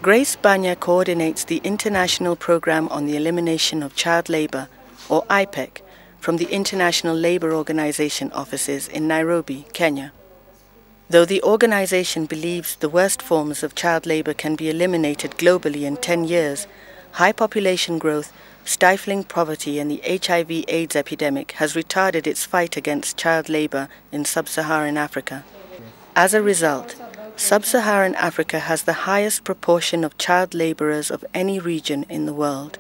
Grace Banya coordinates the International Program on the Elimination of Child Labor, or IPEC, from the International Labour Organization offices in Nairobi, Kenya. Though the organization believes the worst forms of child labor can be eliminated globally in 10 years, high population growth, stifling poverty and the HIV/AIDS epidemic has retarded its fight against child labor in sub-Saharan Africa. As a result, sub-Saharan Africa has the highest proportion of child laborers of any region in the world.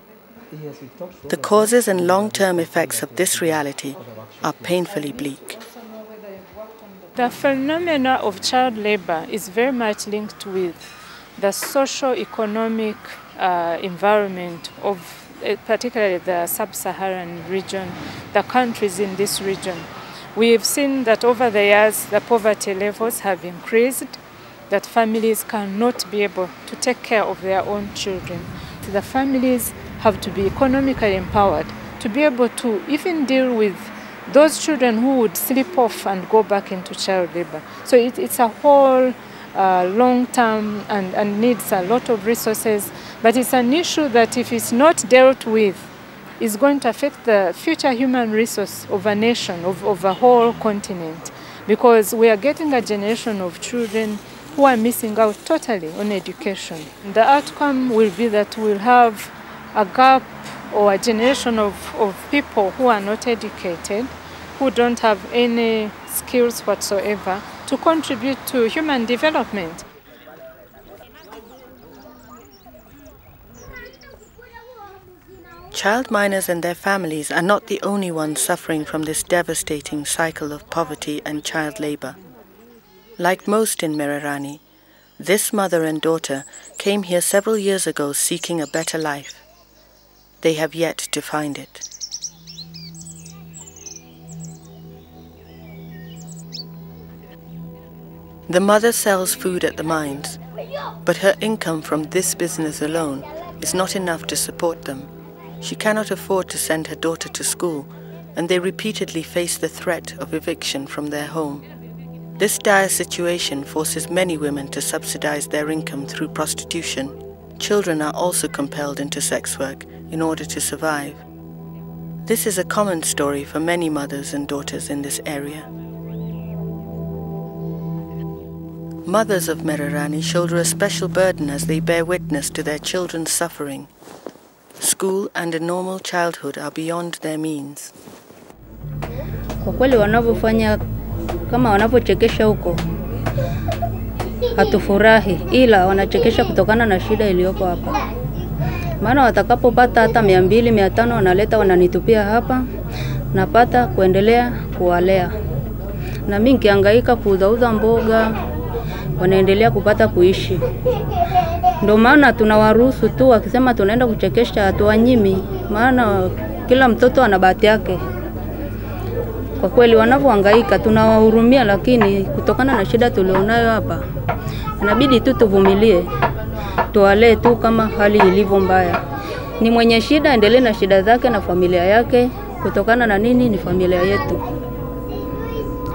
The causes and long-term effects of this reality are painfully bleak. The phenomena of child labor is very much linked with the socio-economic environment of particularly the sub-Saharan region, the countries in this region. We have seen that over the years the poverty levels have increased, that families cannot be able to take care of their own children. The families have to be economically empowered to be able to even deal with those children who would slip off and go back into child labor. So it's a whole long-term and needs a lot of resources, but it's an issue that if it's not dealt with, is going to affect the future human resource of a nation, of a whole continent, because we are getting a generation of children who are missing out totally on education. The outcome will be that we'll have a gap or a generation of people who are not educated, who don't have any skills whatsoever to contribute to human development. Child minors and their families are not the only ones suffering from this devastating cycle of poverty and child labor. Like most in Mererani, this mother and daughter came here several years ago seeking a better life. They have yet to find it. The mother sells food at the mines, but her income from this business alone is not enough to support them. She cannot afford to send her daughter to school, and they repeatedly face the threat of eviction from their home. This dire situation forces many women to subsidize their income through prostitution. Children are also compelled into sex work in order to survive. This is a common story for many mothers and daughters in this area. Mothers of Mererani shoulder a special burden as they bear witness to their children's suffering. School and a normal childhood are beyond their means. Kwa kweli wanavyofanya kama wanapochekesha huko hatufurahi, ila wanachekesha kutokana na shida iliyopo hapa. Maana watakapopata hata 200, 500 wanaleta wananitupia hapa, napata kuendelea kuwalea. Na mimi nikihangaika kuuza mboga, wanaendelea kupata kuishi. Ndio maana tunawaruhusu tu, wakisema tunaenda kuchekesha hatuwanyimi, maana kila mtoto ana bahati yake. Kwa kweli wanavyohangaika tunawahurumia, lakini kutokana na shida tulionayo hapa inabidi tu tuvumilie, tuwalee tu kama hali ilivyo mbaya. Ni mwenye shida endelee na shida zake na familia yake, kutokana na nini ni familia yetu.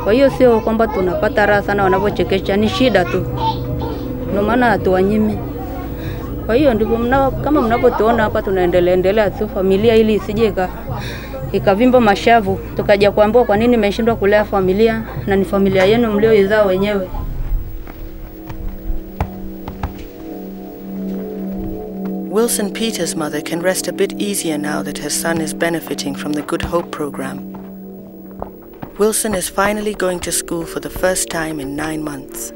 Kwa hiyo sio kwamba tunapata raha sana wanapochekesha, ni shida tu. Ndio maana hatuwanyimi. Kwa hiyo ndipo kama mnapotuona hapa tunaendelea tu familia ili isije ikavimba mashavu tukaja kuambiwa kwa nini mmeshindwa kulea familia na ni familia yenu mlioizaa wenyewe. Wilson Peter's mother can rest a bit easier now that her son is benefiting from the Good Hope program. Wilson is finally going to school for the first time in 9 months.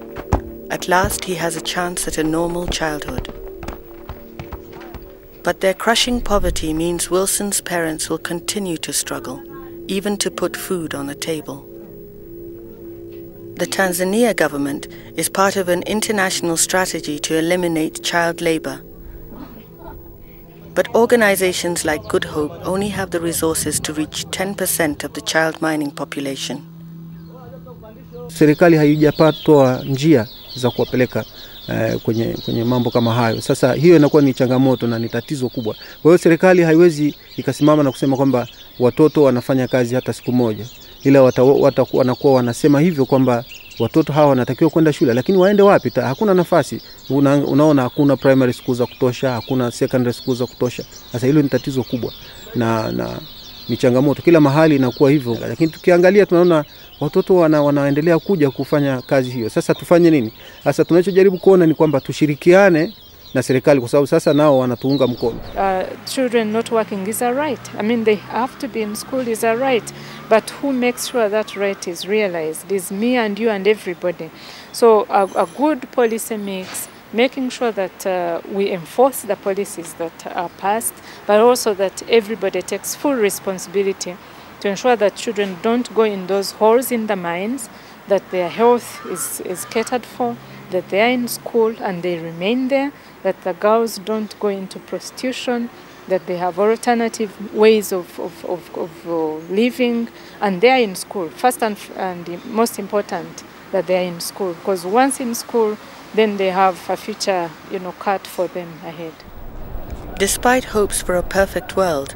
At last he has a chance at a normal childhood. But their crushing poverty means Wilson's parents will continue to struggle, even to put food on the table. The Tanzania government is part of an international strategy to eliminate child labor. But organizations like Good Hope only have the resources to reach 10% of the child mining population. Serikali haijapata njia za kuwapeleka kwenye mambo kama hayo. Sasa hiyo inakuwa ni changamoto na ni tatizo kubwa. Kwa hiyo serikali haiwezi ikasimama na kusema kwamba watoto wanafanya kazi hata siku moja. Ila wanakuwa wanasema hivyo kwamba watoto hawa wanatakiwa kwenda shule, lakini waende wapi? Hakuna nafasi. Unaona hakuna primary school za kutosha, hakuna secondary school za kutosha. Sasa hilo ni tatizo kubwa na ni changamoto kila mahali inakuwa hivyo, lakini tukiangalia tunaona watoto wanaendelea kuja kufanya kazi hiyo. Sasa tufanye nini? Sasa tunachojaribu kuona ni kwamba tushirikiane na serikali, kwa sababu sasa nao wanatuunga mkono. Children not working is a right. I mean, they have to be in school is a right, but who makes sure that right is realized? Is me and you and everybody. So a good policy mix, making sure that we enforce the policies that are passed, but also that everybody takes full responsibility to ensure that children don't go in those holes in the minds, that their health is catered for, that they are in school and they remain there, that the girls don't go into prostitution, that they have alternative ways of living, and they are in school. First and most important, that they are in school, because once in school, then they have a future, cut for them ahead. Despite hopes for a perfect world,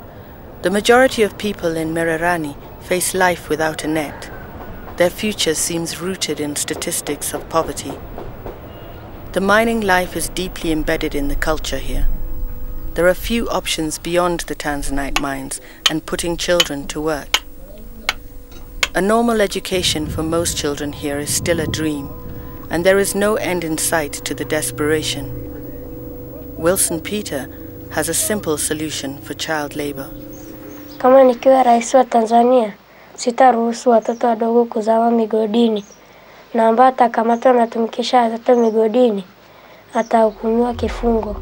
the majority of people in Mererani face life without a net. Their future seems rooted in statistics of poverty. The mining life is deeply embedded in the culture here. There are few options beyond the Tanzanite mines and putting children to work. A normal education for most children here is still a dream, and there is no end in sight to the desperation. Wilson Peter has a simple solution for child labor. Kama nikiwa rais wa Tanzania, sitaruhusu watoto wadogo kuzama migodini, na ambaye atakamatwa na tumikisha watoto migodini atahukumiwa kifungo.